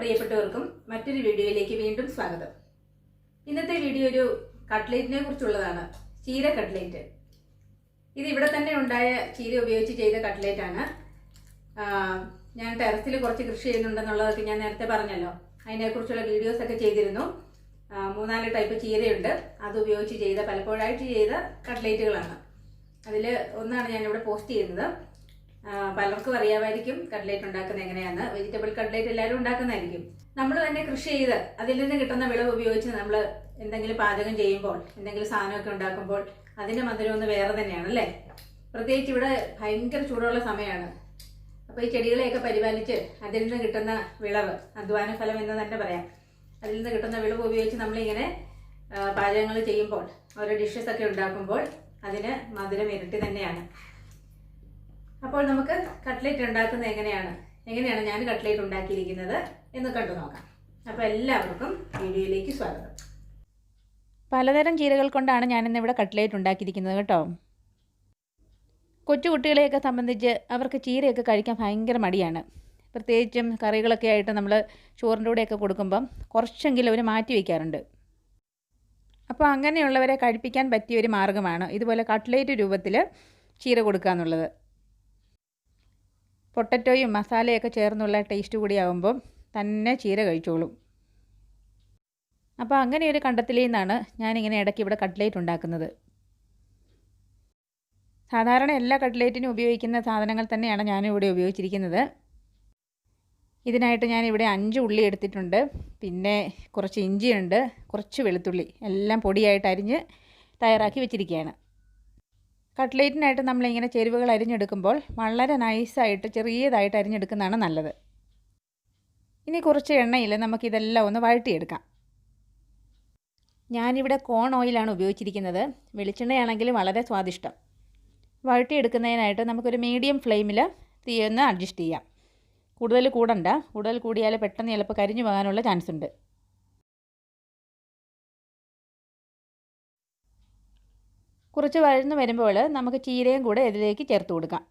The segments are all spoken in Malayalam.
പ്രിയപ്പെട്ടവർക്കും മറ്റൊരു വീഡിയോയിലേക്ക് വീണ്ടും സ്വാഗതം. ഇന്നത്തെ വീഡിയോ ഒരു കട്ട്ലേറ്റിനെ കുറിച്ചുള്ളതാണ്. ചീര കട്ട്ലേറ്റ്. ഇത് ഇവിടെ തന്നെ ഉണ്ടായ ചീര ഉപയോഗിച്ച് ചെയ്ത കട്ട്ലേറ്റ് ആണ്. ഞാൻ ടെറസിൽ കുറച്ച് കൃഷി ചെയ്യുന്നുണ്ടെന്നുള്ളതൊക്കെ ഞാൻ നേരത്തെ പറഞ്ഞല്ലോ. അതിനെക്കുറിച്ചുള്ള വീഡിയോസ് ഒക്കെ ചെയ്തിരുന്നു. 3-4 ടൈപ്പ് ചീരയുണ്ട്. അത് ഉപയോഗിച്ച് ചെയ്ത പലപ്പോഴായിട്ട് ചെയ്ത കട്ട്ലേറ്റുകളാണ്. അതിൽ ഒന്നാണ് ഞാനിവിടെ പോസ്റ്റ് ചെയ്യുന്നത്. പലർക്കും അറിയാമായിരിക്കും കട്ട്ലേറ്റ് ഉണ്ടാക്കുന്നത് എങ്ങനെയാണ്. വെജിറ്റബിൾ കട്ട്ലേറ്റ് എല്ലാവരും ഉണ്ടാക്കുന്നതായിരിക്കും. നമ്മൾ തന്നെ കൃഷി ചെയ്ത് അതിൽ നിന്ന് കിട്ടുന്ന വിളവ് ഉപയോഗിച്ച് നമ്മൾ എന്തെങ്കിലും പാചകം ചെയ്യുമ്പോൾ, എന്തെങ്കിലും സാധനമൊക്കെ ഉണ്ടാക്കുമ്പോൾ അതിൻ്റെ മധുരം ഒന്ന് വേറെ തന്നെയാണ് അല്ലേ. പ്രത്യേകിച്ച് ഇവിടെ ഭയങ്കര ചൂടുള്ള സമയമാണ്. അപ്പോൾ ഈ ചെടികളെയൊക്കെ പരിപാലിച്ച് അതിൽ നിന്ന് കിട്ടുന്ന വിളവ്, അധ്വാന ഫലം എന്ന് തന്നെ പറയാം, അതിൽ നിന്ന് കിട്ടുന്ന വിളവ് ഉപയോഗിച്ച് നമ്മളിങ്ങനെ പാചകങ്ങൾ ചെയ്യുമ്പോൾ, ഓരോ ഡിഷസ് ഒക്കെ ഉണ്ടാക്കുമ്പോൾ അതിന് മധുരം ഇരട്ടി തന്നെയാണ്. അപ്പോൾ നമുക്ക് കട്ട്ലേറ്റ് ഉണ്ടാക്കുന്നത് എങ്ങനെയാണ് ഞാൻ കട്ട്ലേറ്റ് ഉണ്ടാക്കിയിരിക്കുന്നത് എന്ന് കണ്ടു നോക്കാം. അപ്പോൾ എല്ലാവർക്കും വീഡിയോയിലേക്ക് സ്വാഗതം. പലതരം ചീരകൾ കൊണ്ടാണ് ഞാനിന്നിവിടെ കട്ട്ലേറ്റ് ഉണ്ടാക്കിയിരിക്കുന്നത് കേട്ടോ. കൊച്ചു കുട്ടികളെയൊക്കെ സംബന്ധിച്ച് അവർക്ക് ചീരയൊക്കെ കഴിക്കാൻ ഭയങ്കര മടിയാണ്. പ്രത്യേകിച്ചും കറികളൊക്കെ ആയിട്ട് നമ്മൾ ചോറിൻ്റെ കൂടെയൊക്കെ കൊടുക്കുമ്പം കുറച്ചെങ്കിലും അവർ മാറ്റി വയ്ക്കാറുണ്ട്. അപ്പോൾ അങ്ങനെയുള്ളവരെ കഴിപ്പിക്കാൻ പറ്റിയ ഒരു മാർഗ്ഗമാണ് ഇതുപോലെ കട്ട്ലേറ്റ് രൂപത്തിൽ ചീര കൊടുക്കുക എന്നുള്ളത്. പൊട്ടറ്റോയും മസാലയൊക്കെ ചേർന്നുള്ള ടേസ്റ്റ് കൂടിയാകുമ്പം തന്നെ ചീര കഴിച്ചോളും. അപ്പോൾ അങ്ങനെ ഒരു കണ്ടെത്തലിൽ നിന്നാണ് ഞാനിങ്ങനെ ഇടയ്ക്ക് ഇവിടെ കട്ട്ലേറ്റ് ഉണ്ടാക്കുന്നത്. സാധാരണ എല്ലാ കട്ട്ലേറ്റിനും ഉപയോഗിക്കുന്ന സാധനങ്ങൾ തന്നെയാണ് ഞാനിവിടെ ഉപയോഗിച്ചിരിക്കുന്നത്. ഇതിനായിട്ട് ഞാനിവിടെ 5 ഉള്ളി എടുത്തിട്ടുണ്ട്. പിന്നെ കുറച്ച് ഇഞ്ചിയുണ്ട്, കുറച്ച് വെളുത്തുള്ളി, എല്ലാം പൊടിയായിട്ട് അരിഞ്ഞ് തയ്യാറാക്കി വെച്ചിരിക്കുകയാണ്. കട്ട്ലേറ്റിനായിട്ട് നമ്മളിങ്ങനെ ചേരുവകൾ അരിഞ്ഞെടുക്കുമ്പോൾ വളരെ നൈസായിട്ട് ചെറിയതായിട്ട് അരിഞ്ഞെടുക്കുന്നതാണ് നല്ലത്. ഇനി കുറച്ച് എണ്ണയിൽ നമുക്കിതെല്ലാം ഒന്ന് വഴറ്റിയെടുക്കാം. ഞാനിവിടെ കോൺ ഓയിലാണ് ഉപയോഗിച്ചിരിക്കുന്നത്. വെളിച്ചെണ്ണയാണെങ്കിൽ വളരെ സ്വാദിഷ്ടം. വഴറ്റിയെടുക്കുന്നതിനായിട്ട് നമുക്കൊരു മീഡിയം ഫ്ലെയിമിൽ തീ ഒന്ന് അഡ്ജസ്റ്റ് ചെയ്യാം. കൂടുതൽ കൂടണ്ട. കൂടുതൽ കൂടിയാൽ പെട്ടെന്ന് ചിലപ്പോൾ കരിഞ്ഞു പോകാനുള്ള ചാൻസ് ഉണ്ട്. കുറച്ച് വഴന്ന് വരുമ്പോൾ നമുക്ക് ചീരയും കൂടെ ഇതിലേക്ക് ചേർത്ത് കൊടുക്കാം.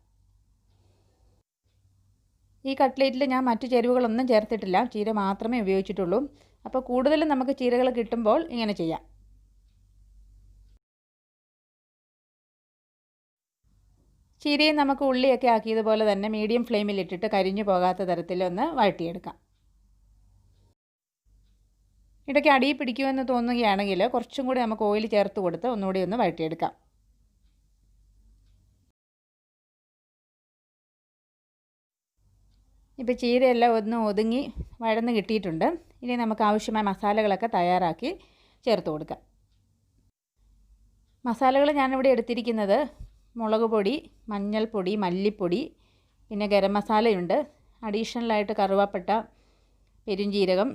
ഈ കട്ട്ലേറ്റിൽ ഞാൻ മറ്റു ചേരുവകളൊന്നും ചേർത്തിട്ടില്ല, ചീര മാത്രമേ ഉപയോഗിച്ചിട്ടുള്ളൂ. അപ്പോൾ കൂടുതലും നമുക്ക് ചീരകൾ കിട്ടുമ്പോൾ ഇങ്ങനെ ചെയ്യാം. ചീരയും നമുക്ക് ഉള്ളിയൊക്കെ ആക്കിയതുപോലെ തന്നെ മീഡിയം ഫ്ലെയിമിലിട്ടിട്ട് കരിഞ്ഞു പോകാത്ത തരത്തിലൊന്ന് വഴറ്റിയെടുക്കാം. ഇടയ്ക്ക് അടിയിൽ പിടിക്കുമെന്ന് തോന്നുകയാണെങ്കിൽ കുറച്ചും കൂടി നമുക്ക് ഓയിൽ ചേർത്ത് കൊടുത്ത് ഒന്നുകൂടി ഒന്ന് വഴറ്റിയെടുക്കാം. ഇപ്പോൾ ചീരയെല്ലാം ഒന്ന് ഒതുങ്ങി വഴന്ന് കിട്ടിയിട്ടുണ്ട്. ഇനി നമുക്ക് ആവശ്യമായ മസാലകളൊക്കെ തയ്യാറാക്കി ചേർത്ത് കൊടുക്കാം. മസാലകൾ ഞാനിവിടെ എടുത്തിരിക്കുന്നത് മുളക് പൊടി, മഞ്ഞൾപ്പൊടി, മല്ലിപ്പൊടി, പിന്നെ ഗരം മസാലയുണ്ട്. അഡീഷണലായിട്ട് കറുവാപ്പട്ട, പെരുംജീരകം,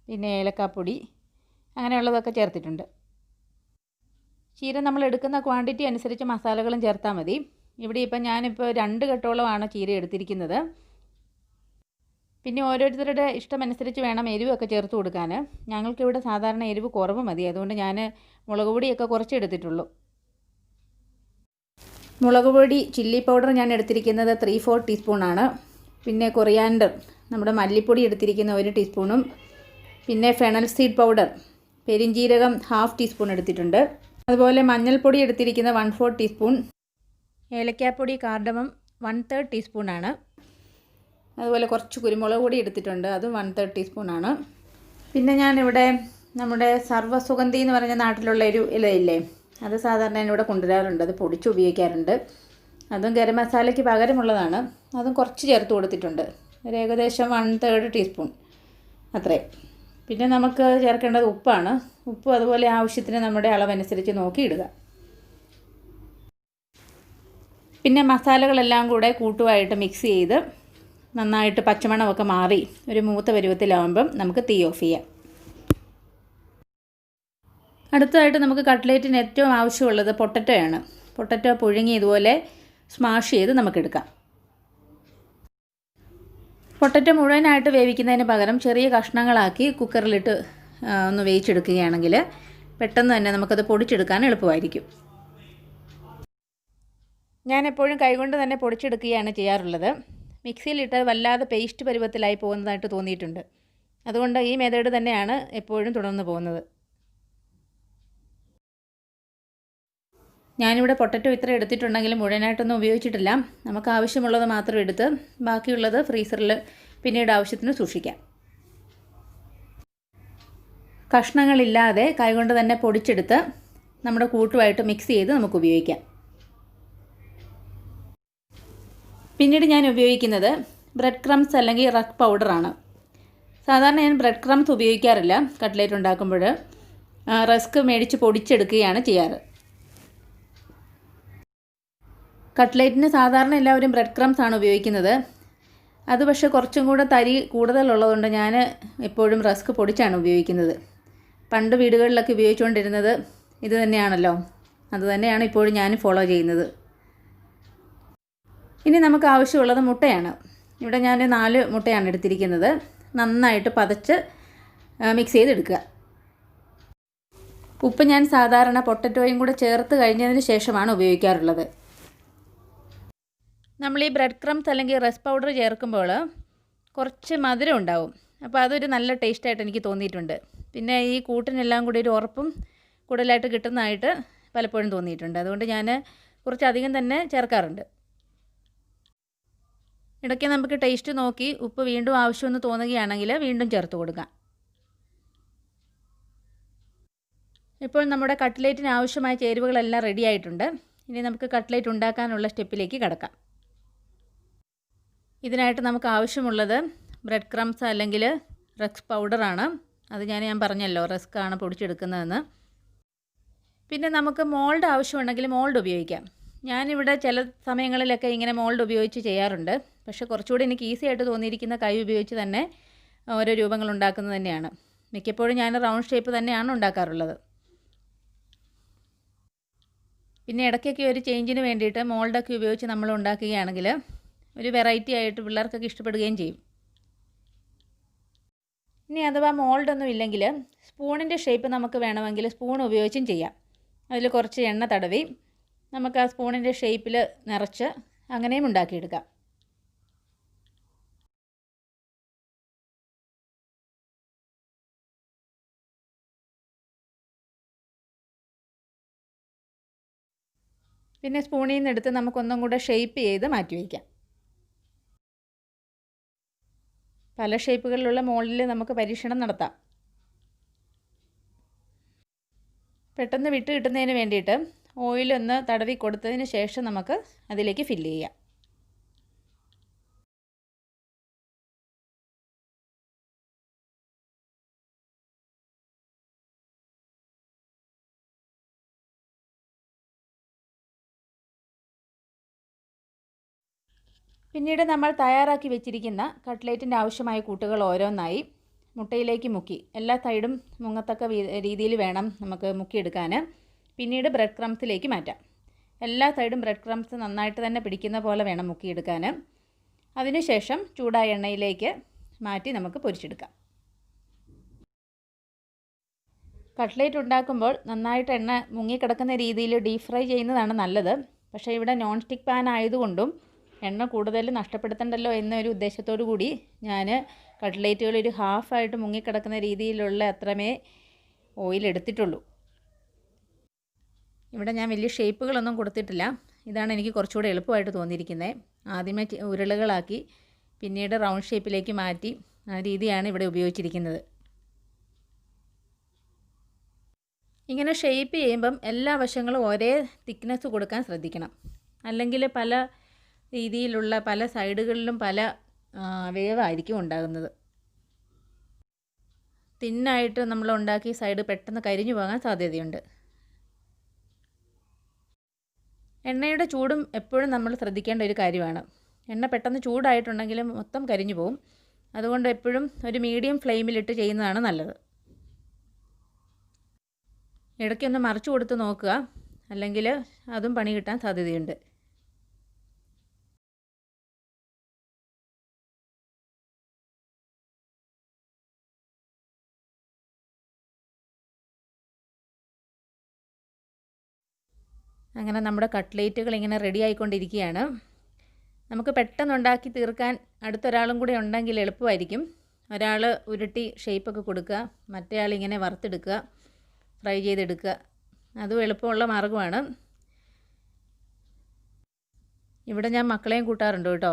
പിന്നെ ഏലക്കാപ്പൊടി, അങ്ങനെയുള്ളതൊക്കെ ചേർത്തിട്ടുണ്ട്. ചീര നമ്മൾ എടുക്കുന്ന ക്വാണ്ടിറ്റി അനുസരിച്ച് മസാലകളും ചേർത്താൽ മതി. ഇവിടെ ഇപ്പം ഞാനിപ്പോൾ 2 കെട്ടോളമാണ് ചീര എടുത്തിരിക്കുന്നത്. പിന്നെ ഓരോരുത്തരുടെ ഇഷ്ടമനുസരിച്ച് വേണം എരിവൊക്കെ ചേർത്ത് കൊടുക്കാൻ. ഞങ്ങൾക്കിവിടെ സാധാരണ എരിവ് കുറവ് മതി, അതുകൊണ്ട് ഞാൻ മുളക് പൊടിയൊക്കെ കുറച്ച് എടുത്തിട്ടുള്ളൂ. മുളക് പൊടി, ചില്ലി പൗഡർ ഞാൻ എടുത്തിരിക്കുന്നത് 3/4 ടീസ്പൂണാണ്. പിന്നെ കൊറിയാൻഡർ, നമ്മുടെ മല്ലിപ്പൊടി എടുത്തിരിക്കുന്ന 1 ടീസ്പൂണും, പിന്നെ ഫെണൽ സീഡ് പൗഡർ, പെരിഞ്ജീരകം 1/2 ടീസ്പൂൺ എടുത്തിട്ടുണ്ട്. അതുപോലെ മഞ്ഞൾപ്പൊടി എടുത്തിരിക്കുന്ന 1/4 ടീസ്പൂൺ, ഏലക്കാപ്പൊടി കാർഡമം 1/3 ടീസ്പൂണാണ്. അതുപോലെ കുറച്ച് കുരുമുളക് പൊടി എടുത്തിട്ടുണ്ട്, അതും 1/3 ടീസ്പൂണാണ്. പിന്നെ ഞാനിവിടെ നമ്മുടെ സർവ്വസുഗന്ധി എന്ന് പറഞ്ഞ നാട്ടിലുള്ള ഒരു ഇലയില്ലേ, അത് സാധാരണ ഞാനിവിടെ കൊണ്ടുവരാറുണ്ട്. അത് പൊടിച്ച് ഉപയോഗിക്കാറുണ്ട്. അതും ഗരം മസാലയ്ക്ക് പകരമുള്ളതാണ്. അതും കുറച്ച് ചേർത്ത് കൊടുത്തിട്ടുണ്ട്, ഒരു ഏകദേശം 1/3 ടീസ്പൂൺ അത്രയും. പിന്നെ നമുക്ക് ചേർക്കേണ്ടത് ഉപ്പാണ്. ഉപ്പ് അതുപോലെ ആവശ്യത്തിന് നമ്മുടെ അളവനുസരിച്ച് നോക്കി ഇടുക. പിന്നെ മസാലകളെല്ലാം കൂടെ കൂട്ടുമായിട്ട് മിക്സ് ചെയ്ത് നന്നായിട്ട് പച്ചമണമൊക്കെ മാറി ഒരു മൂത്ത പരുവത്തിലാവുമ്പം നമുക്ക് തീ ഓഫ് ചെയ്യാം. അടുത്തതായിട്ട് നമുക്ക് കട്ട്ലേറ്റിന് ഏറ്റവും ആവശ്യമുള്ളത് പൊട്ടറ്റോയാണ്. പൊട്ടറ്റോ പുഴുങ്ങി ഇതുപോലെ സ്മാഷ് ചെയ്ത് നമുക്കെടുക്കാം. പൊട്ടറ്റോ മുഴുവനായിട്ട് വേവിക്കുന്നതിന് പകരം ചെറിയ കഷ്ണങ്ങളാക്കി കുക്കറിലിട്ട് ഒന്ന് വേവിച്ചെടുക്കുകയാണെങ്കിൽ പെട്ടെന്ന് തന്നെ നമുക്കത് പൊടിച്ചെടുക്കാൻ എളുപ്പമായിരിക്കും. ഞാനെപ്പോഴും കൈകൊണ്ട് തന്നെ പൊടിച്ചെടുക്കുകയാണ് ചെയ്യാറുള്ളത്. മിക്സിയിലിട്ട് വല്ലാതെ പേസ്റ്റ് പരുവത്തിലായി പോകുന്നതായിട്ട് തോന്നിയിട്ടുണ്ട്. അതുകൊണ്ട് ഈ മെത്തേഡ് തന്നെയാണ് എപ്പോഴും തുടർന്ന് പോകുന്നത്. ഞാനിവിടെ പൊട്ടറ്റോ ഇത്ര എടുത്തിട്ടുണ്ടെങ്കിലും മുഴുവനായിട്ടൊന്നും ഉപയോഗിച്ചിട്ടില്ല. നമുക്ക് ആവശ്യമുള്ളത് മാത്രം എടുത്ത് ബാക്കിയുള്ളത് ഫ്രീസറിൽ പിന്നീട് ആവശ്യത്തിന് സൂക്ഷിക്കാം. കഷ്ണങ്ങളില്ലാതെ കൈകൊണ്ട് തന്നെ പൊടിച്ചെടുത്ത് നമ്മുടെ കൂട്ടുമായിട്ട് മിക്സ് ചെയ്ത് നമുക്ക് ഉപയോഗിക്കാം. പിന്നീട് ഞാൻ ഉപയോഗിക്കുന്നത് ബ്രെഡ് ക്രംസ് അല്ലെങ്കിൽ റസ്ക് പൗഡറാണ്. സാധാരണ ഞാൻ ബ്രെഡ് ക്രംസ് ഉപയോഗിക്കാറില്ല. കട്ട്ലേറ്റ് ഉണ്ടാക്കുമ്പോൾ റസ്ക് മേടിച്ച് പൊടിച്ചെടുക്കുകയാണ് ചെയ്യാറ്. കട്ട്ലേറ്റിന് സാധാരണ എല്ലാവരും ബ്രെഡ് ക്രംസ് ആണ് ഉപയോഗിക്കുന്നത്. അത് പക്ഷേ കുറച്ചും കൂടെ തരി കൂടുതലുള്ളതുകൊണ്ട് ഞാൻ എപ്പോഴും റസ്ക് പൊടിച്ചാണ് ഉപയോഗിക്കുന്നത്. പണ്ട് വീടുകളിലൊക്കെ ഉപയോഗിച്ചുകൊണ്ടിരുന്നത് ഇത് തന്നെയാണല്ലോ. അത് തന്നെയാണ് ഇപ്പോഴും ഞാൻ ഫോളോ ചെയ്യുന്നത്. ഇനി നമുക്ക് ആവശ്യമുള്ളത് മുട്ടയാണ്. ഇവിടെ ഞാൻ 4 മുട്ടയാണ് എടുത്തിരിക്കുന്നത്. നന്നായിട്ട് പതച്ച് മിക്സ് ചെയ്തെടുക്കുക. ഉപ്പ് ഞാൻ സാധാരണ പൊട്ടറ്റോയും കൂടെ ചേർത്ത് കഴിഞ്ഞതിന് ശേഷമാണ് ഉപയോഗിക്കാറുള്ളത്. നമ്മൾ ഈ ബ്രെഡ് ക്രംസ് അല്ലെങ്കിൽ റസ്ക് പൗഡർ ചേർക്കുമ്പോൾ കുറച്ച് മധുരം ഉണ്ടാവും. അപ്പോൾ അതൊരു നല്ല ടേസ്റ്റായിട്ട് എനിക്ക് തോന്നിയിട്ടുണ്ട്. പിന്നെ ഈ കൂട്ടിനെല്ലാം കൂടി ഒരു ഉറപ്പും കൂടുതലായിട്ട് കിട്ടുന്നതായിട്ട് പലപ്പോഴും തോന്നിയിട്ടുണ്ട്. അതുകൊണ്ട് ഞാൻ കുറച്ചധികം തന്നെ ചേർക്കാറുണ്ട്. ഇടയ്ക്ക് നമുക്ക് ടേസ്റ്റ് നോക്കി ഉപ്പ് വീണ്ടും ആവശ്യമെന്ന് തോന്നുകയാണെങ്കിൽ വീണ്ടും ചേർത്ത് കൊടുക്കാം. ഇപ്പോൾ നമ്മുടെ കട്ട്ലേറ്റിന് ആവശ്യമായ ചേരുവകളെല്ലാം റെഡി ആയിട്ടുണ്ട്. ഇനി നമുക്ക് കട്ട്ലേറ്റ് ഉണ്ടാക്കാനുള്ള സ്റ്റെപ്പിലേക്ക് കടക്കാം. ഇതിനായിട്ട് നമുക്ക് ആവശ്യമുള്ളത് ബ്രെഡ് ക്രംസ് അല്ലെങ്കിൽ റസ്ക് പൗഡറാണ്. അത് ഞാൻ പറഞ്ഞല്ലോ, റസ്ക് ആണ് പൊടിച്ചെടുക്കുന്നതെന്ന്. പിന്നെ നമുക്ക് മോൾഡ് ആവശ്യമുണ്ടെങ്കിൽ മോൾഡ് ഉപയോഗിക്കാം. ഞാനിവിടെ ചില സമയങ്ങളിലൊക്കെ ഇങ്ങനെ മോൾഡ് ഉപയോഗിച്ച് ചെയ്യാറുണ്ട്. പക്ഷേ കുറച്ചുകൂടി എനിക്ക് ഈസി ആയിട്ട് തോന്നിയിരിക്കുന്ന കൈ ഉപയോഗിച്ച് തന്നെ ഓരോ രൂപങ്ങൾ ഉണ്ടാക്കുന്നത് തന്നെയാണ്. മിക്കപ്പോഴും ഞാൻ റൗണ്ട് ഷേപ്പ് തന്നെയാണ് ഉണ്ടാക്കാറുള്ളത്. പിന്നെ ഇടയ്ക്കൊക്കെ ഒരു ചേഞ്ചിന് വേണ്ടിയിട്ട് മോൾഡൊക്കെ ഉപയോഗിച്ച് നമ്മൾ ഉണ്ടാക്കുകയാണെങ്കിൽ ഒരു വെറൈറ്റി ആയിട്ട് പിള്ളേർക്കൊക്കെ ഇഷ്ടപ്പെടുകയും ചെയ്യും. ഇനി അഥവാ മോൾഡൊന്നും ഇല്ലെങ്കിൽ സ്പൂണിൻ്റെ ഷേപ്പ് നമുക്ക് വേണമെങ്കിൽ സ്പൂൺ ഉപയോഗിച്ചും ചെയ്യാം. അതിൽ കുറച്ച് എണ്ണ തടവി നമുക്ക് ആ സ്പൂണിൻ്റെ ഷേപ്പിൽ നിറച്ച് അങ്ങനെയും ഉണ്ടാക്കിയെടുക്കാം. പിന്നെ സ്പൂണിൽ നിന്ന് എടുത്ത് നമുക്കൊന്നും കൂടെ ഷേപ്പ് ചെയ്ത് മാറ്റി വയ്ക്കാം. പല ഷേപ്പുകളിലുള്ള മോൾഡിൽ നമുക്ക് പരീക്ഷണം നടത്താം. പെട്ടെന്ന് വിട്ട് കിട്ടുന്നതിന് വേണ്ടിയിട്ട് ഓയിലൊന്ന് തടവി കൊടുത്തതിന് ശേഷം നമുക്ക് അതിലേക്ക് ഫില്ല് ചെയ്യാം. പിന്നീട് നമ്മൾ തയ്യാറാക്കി വെച്ചിരിക്കുന്ന കട്ട്ലേറ്റിൻ്റെ ആവശ്യമായ കൂട്ടുകൾ ഓരോന്നായി മുട്ടയിലേക്ക് മുക്കി എല്ലാ സൈഡും മുങ്ങത്തക്ക രീതിയിൽ വേണം നമുക്ക് മുക്കിയെടുക്കാൻ. പിന്നീട് ബ്രെഡ് ക്രംസിലേക്ക് മാറ്റാം. എല്ലാ സൈഡും ബ്രെഡ് ക്രംസ് നന്നായിട്ട് തന്നെ പിടിക്കുന്ന പോലെ വേണം മുക്കിയെടുക്കാൻ. അതിനുശേഷം ചൂടായ എണ്ണയിലേക്ക് മാറ്റി നമുക്ക് പൊരിച്ചെടുക്കാം. കട്ട്ലേറ്റ് ഉണ്ടാക്കുമ്പോൾ നന്നായിട്ട് എണ്ണ മുങ്ങിക്കിടക്കുന്ന രീതിയിൽ ഡീപ് ഫ്രൈ ചെയ്യുന്നതാണ് നല്ലത്. പക്ഷേ ഇവിടെ നോൺ സ്റ്റിക്ക് പാൻ ആയതുകൊണ്ടും എണ്ണ കൂടുതൽ നഷ്ടപ്പെടുത്തണ്ടല്ലോ എന്നൊരു ഉദ്ദേശത്തോടു കൂടി ഞാൻ കട്ട്ലേറ്റുകൾ ഒരു ഹാഫായിട്ട് മുങ്ങിക്കിടക്കുന്ന രീതിയിലുള്ള അത്രമേ ഓയിൽ എടുത്തിട്ടുള്ളൂ. ഇവിടെ ഞാൻ വലിയ ഷേപ്പുകളൊന്നും കൊടുത്തിട്ടില്ല. ഇതാണ് എനിക്ക് കുറച്ചുകൂടെ എളുപ്പമായിട്ട് തോന്നിയിരിക്കുന്നത്. ആദ്യമേ ഉരുളകളാക്കി പിന്നീട് റൗണ്ട് ഷേപ്പിലേക്ക് മാറ്റി ആ രീതിയാണ് ഇവിടെ ഉപയോഗിച്ചിരിക്കുന്നത്. ഇങ്ങനെ ഷേപ്പ് ചെയ്യുമ്പം എല്ലാ വശങ്ങളും ഒരേ തിക്നെസ് കൊടുക്കാൻ ശ്രദ്ധിക്കണം. അല്ലെങ്കിൽ പല രീതിയിലുള്ള പല സൈഡുകളിലും പല വേവായിരിക്കും ഉണ്ടാകുന്നത്. തിന്നായിട്ട് നമ്മൾ ഉണ്ടാക്കിയ സൈഡ് പെട്ടെന്ന് കരിഞ്ഞു പോകാൻ സാധ്യതയുണ്ട്. എണ്ണയുടെ ചൂടും എപ്പോഴും നമ്മൾ ശ്രദ്ധിക്കേണ്ട ഒരു കാര്യമാണ്. എണ്ണ പെട്ടെന്ന് ചൂടായിട്ടുണ്ടെങ്കിലും മൊത്തം കരിഞ്ഞു പോകും. അതുകൊണ്ട് എപ്പോഴും ഒരു മീഡിയം ഫ്ലെയിമിലിട്ട് ചെയ്യുന്നതാണ് നല്ലത്. ഇടയ്ക്കൊന്ന് മറിച്ചു കൊടുത്ത് നോക്കുക, അല്ലെങ്കിൽ അതും പണി കിട്ടാൻ സാധ്യതയുണ്ട്. അങ്ങനെ നമ്മുടെ കട്ട്ലേറ്റുകൾ ഇങ്ങനെ റെഡി ആയിക്കൊണ്ടിരിക്കുകയാണ്. നമുക്ക് പെട്ടെന്ന് ഉണ്ടാക്കി തീർക്കാൻ അടുത്തൊരാളും കൂടി ഉണ്ടെങ്കിൽ എളുപ്പമായിരിക്കും. ഒരാൾ ഉരുട്ടി ഷേപ്പൊക്കെ കൊടുക്കുക, മറ്റേ ആൾ ഇങ്ങനെ വറുത്തെടുക്കുക, ഫ്രൈ ചെയ്തെടുക്കുക. അതും എളുപ്പമുള്ള മാർഗ്ഗമാണ്. ഇവിടെ ഞാൻ മക്കളെയും കൂട്ടാറുണ്ട് കേട്ടോ.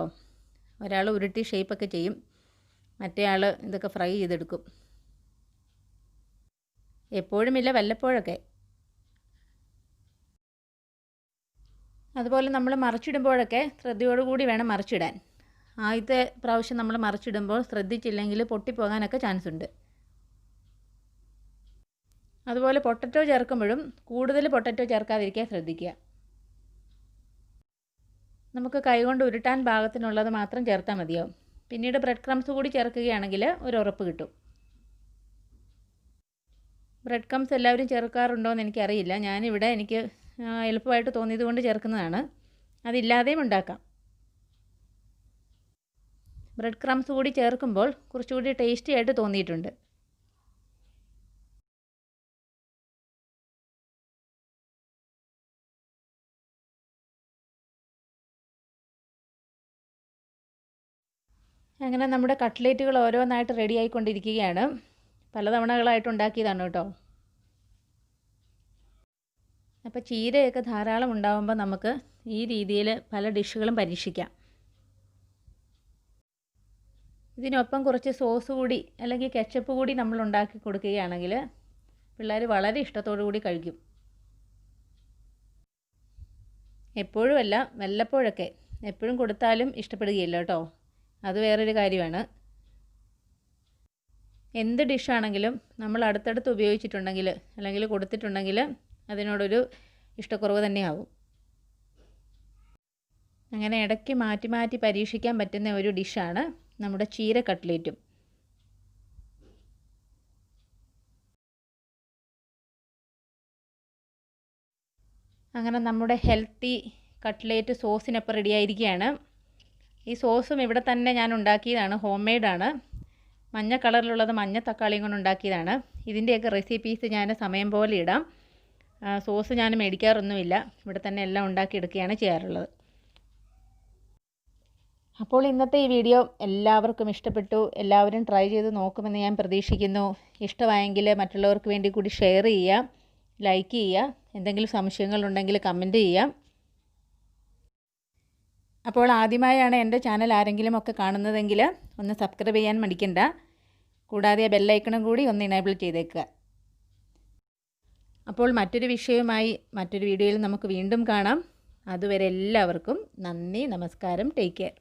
ഒരാൾ ഉരുട്ടി ഷേപ്പൊക്കെ ചെയ്യും, മറ്റേ ആൾ ഇതൊക്കെ ഫ്രൈ ചെയ്തെടുക്കും. എപ്പോഴുമില്ല, വല്ലപ്പോഴൊക്കെ. അതുപോലെ നമ്മൾ മറിച്ചിടുമ്പോഴൊക്കെ ശ്രദ്ധയോടുകൂടി വേണം മറിച്ചിടാൻ. ആദ്യത്തെ പ്രാവശ്യം നമ്മൾ മറിച്ചിടുമ്പോൾ ശ്രദ്ധിച്ചില്ലെങ്കിൽ പൊട്ടിപ്പോകാനൊക്കെ ചാൻസ് ഉണ്ട്. അതുപോലെ പൊട്ടറ്റോ ചേർക്കുമ്പോഴും കൂടുതൽ പൊട്ടറ്റോ ചേർക്കാതിരിക്കാൻ ശ്രദ്ധിക്കുക. നമുക്ക് കൈകൊണ്ട് ഉരുട്ടാൻ പാകത്തിനുള്ളത് മാത്രം ചേർത്താൽ മതിയാവും. പിന്നീട് ബ്രെഡ് ക്രംസ് കൂടി ചേർക്കുകയാണെങ്കിൽ ഒരു ഉറപ്പ് കിട്ടും. ബ്രെഡ് ക്രംസ് എല്ലാവരും ചേർക്കാറുണ്ടോ എന്ന് എനിക്കറിയില്ല. ഞാനിവിടെ എനിക്ക് എളുപ്പമായിട്ട് തോന്നിയത് കൊണ്ട് ചേർക്കുന്നതാണ്. അതില്ലാതെയും ഉണ്ടാക്കാം. ബ്രെഡ് ക്രംസ് കൂടി ചേർക്കുമ്പോൾ കുറച്ചുകൂടി ടേസ്റ്റി ആയിട്ട് തോന്നിയിട്ടുണ്ട്. അങ്ങനെ നമ്മുടെ കട്ട്ലേറ്റുകൾ ഓരോന്നായിട്ട് റെഡി ആയിക്കൊണ്ടിരിക്കുകയാണ്. പലതവണകളായിട്ട് ഉണ്ടാക്കിയതാണ് കേട്ടോ. അപ്പോൾ ചീരയൊക്കെ ധാരാളം ഉണ്ടാകുമ്പോൾ നമുക്ക് ഈ രീതിയിൽ പല ഡിഷുകളും പരീക്ഷിക്കാം. ഇതിനൊപ്പം കുറച്ച് സോസ് കൂടി അല്ലെങ്കിൽ കെച്ചപ്പ് കൂടി നമ്മൾ ഉണ്ടാക്കി കൊടുക്കുകയാണെങ്കിൽ പിള്ളേർ വളരെ ഇഷ്ടത്തോടു കൂടി കഴിക്കും. എപ്പോഴുമല്ല, വല്ലപ്പോഴൊക്കെ. എപ്പോഴും കൊടുത്താലും ഇഷ്ടപ്പെടുകയില്ല കേട്ടോ. അത് വേറൊരു കാര്യമാണ്. എന്ത് ഡിഷാണെങ്കിലും നമ്മൾ അടുത്തടുത്ത് ഉപയോഗിച്ചിട്ടുണ്ടെങ്കിൽ അല്ലെങ്കിൽ കൊടുത്തിട്ടുണ്ടെങ്കിൽ അതിനോടൊരു ഇഷ്ടക്കുറവ് തന്നെയാവും. അങ്ങനെ ഇടയ്ക്ക് മാറ്റി മാറ്റി പരീക്ഷിക്കാൻ പറ്റുന്ന ഒരു ഡിഷാണ് നമ്മുടെ ചീര കട്ട്ലേറ്റും. അങ്ങനെ നമ്മുടെ ഹെൽത്തി കട്ട്ലേറ്റ് സോസിനൊപ്പം റെഡിയായിരിക്കുകയാണ്. ഈ സോസും ഇവിടെ തന്നെ ഞാൻ ഉണ്ടാക്കിയതാണ്, ഹോം മെയ്ഡാണ്. മഞ്ഞ കളറിലുള്ളത് മഞ്ഞ തക്കാളിയും കൊണ്ട് ഉണ്ടാക്കിയതാണ്. ഇതിൻ്റെയൊക്കെ റെസിപ്പീസ് ഞാൻ സമയം പോലെ ഇടാം. സോസ് ഞാൻ മേടിക്കാറൊന്നുമില്ല, ഇവിടെ തന്നെ എല്ലാം ഉണ്ടാക്കിയെടുക്കുകയാണ് ചെയ്യാറുള്ളത്. അപ്പോൾ ഇന്നത്തെ ഈ വീഡിയോ എല്ലാവർക്കും ഇഷ്ടപ്പെട്ടു. എല്ലാവരും ട്രൈ ചെയ്ത് നോക്കുമെന്ന് ഞാൻ പ്രതീക്ഷിക്കുന്നു. ഇഷ്ടമായെങ്കിൽ മറ്റുള്ളവർക്ക് വേണ്ടി കൂടി ഷെയർ ചെയ്യുക, ലൈക്ക് ചെയ്യുക. എന്തെങ്കിലും സംശയങ്ങളുണ്ടെങ്കിൽ കമൻറ്റ് ചെയ്യാം. അപ്പോൾ ആദ്യമായാണ് എൻ്റെ ചാനൽ ആരെങ്കിലും ഒക്കെ കാണുന്നതെങ്കിൽ ഒന്ന് സബ്സ്ക്രൈബ് ചെയ്യാൻ മടിക്കണ്ട. കൂടാതെ ബെല്ലൈക്കണും കൂടി ഒന്ന് എനേബിൾ ചെയ്തേക്കുക. അപ്പോൾ മറ്റൊരു വിഷയവുമായി മറ്റൊരു വീഡിയോയിൽ നമുക്ക് വീണ്ടും കാണാം. അതുവരെ എല്ലാവർക്കും നന്ദി, നമസ്കാരം, ടേക്ക് കെയർ.